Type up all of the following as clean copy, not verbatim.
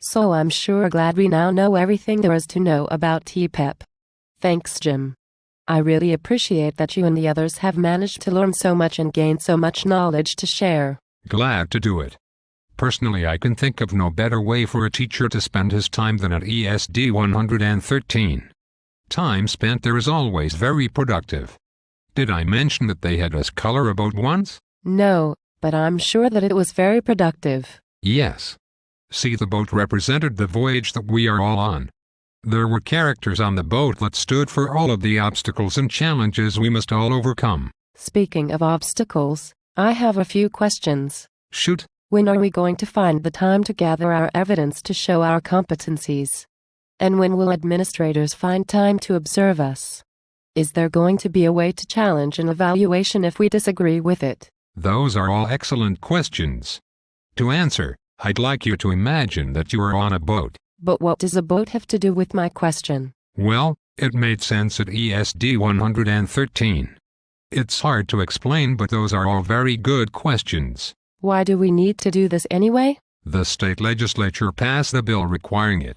So I'm sure glad we now know everything there is to know about TPEP. Thanks, Jim. I really appreciate that you and the others have managed to learn so much and gain so much knowledge to share. Glad to do it. Personally, I can think of no better way for a teacher to spend his time than at ESD 113. Time spent there is always very productive. Did I mention that they had us color a boat once? No, but I'm sure that it was very productive. Yes. See, the boat represented the voyage that we are all on. There were characters on the boat that stood for all of the obstacles and challenges we must all overcome. Speaking of obstacles, I have a few questions. Shoot. When are we going to find the time to gather our evidence to show our competencies? And when will administrators find time to observe us? Is there going to be a way to challenge an evaluation if we disagree with it? Those are all excellent questions. To answer, I'd like you to imagine that you are on a boat. But what does a boat have to do with my question? Well, it made sense at ESD 113. It's hard to explain, but those are all very good questions. Why do we need to do this anyway? The state legislature passed the bill requiring it.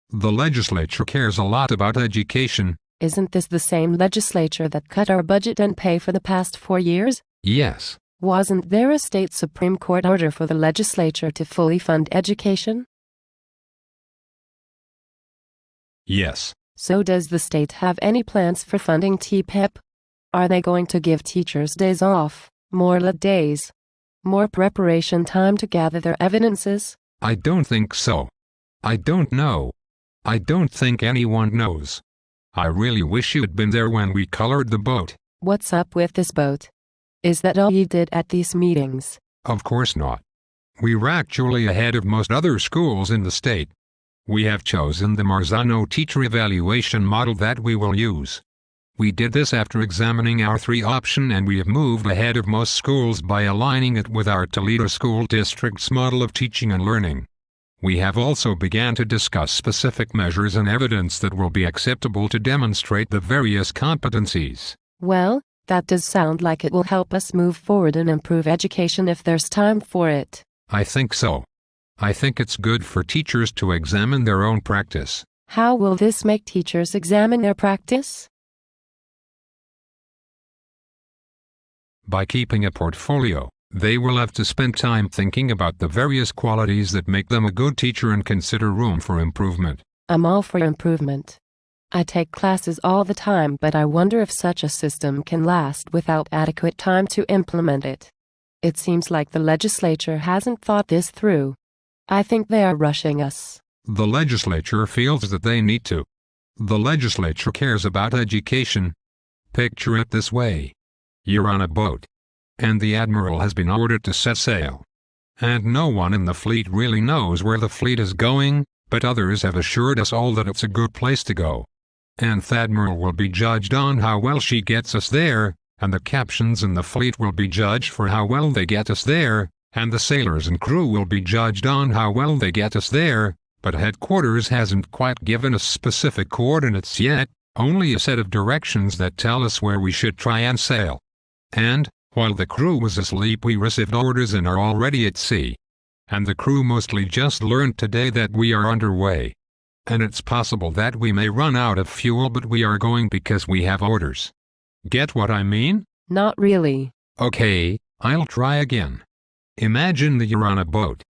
The legislature cares a lot about education. Isn't this the same legislature that cut our budget and pay for the past 4 years? Yes. Wasn't there a state Supreme Court order for the legislature to fully fund education? Yes. So does the state have any plans for funding TPEP? Are they going to give teachers days off, more lit days, more preparation time to gather their evidences? I don't think so. I don't know. I don't think anyone knows. I really wish you had been there when we colored the boat. What's up with this boat? Is that all you did at these meetings? Of course not. We were actually ahead of most other schools in the state. We have chosen the Marzano teacher evaluation model that we will use. We did this after examining our 3 options, and we have moved ahead of most schools by aligning it with our Toledo School District's model of teaching and learning. We have also begun to discuss specific measures and evidence that will be acceptable to demonstrate the various competencies. Well, that does sound like it will help us move forward and improve education if there's time for it. I think so. I think it's good for teachers to examine their own practice. How will this make teachers examine their practice? By keeping a portfolio, they will have to spend time thinking about the various qualities that make them a good teacher and consider room for improvement. I'm all for improvement. I take classes all the time, but I wonder if such a system can last without adequate time to implement it. It seems like the legislature hasn't thought this through. I think they are rushing us. The legislature feels that they need to. The legislature cares about education. Picture it this way. You're on a boat, and the admiral has been ordered to set sail. And no one in the fleet really knows where the fleet is going, but others have assured us all that it's a good place to go. And the admiral will be judged on how well she gets us there, and the captains in the fleet will be judged for how well they get us there, and the sailors and crew will be judged on how well they get us there, but headquarters hasn't quite given us specific coordinates yet, only a set of directions that tell us where we should try and sail. And, while the crew was asleep, we received orders and are already at sea. And the crew mostly just learned today that we are underway. And it's possible that we may run out of fuel, but we are going because we have orders. Get what I mean? Not really. Okay, I'll try again. Imagine that you're on a boat.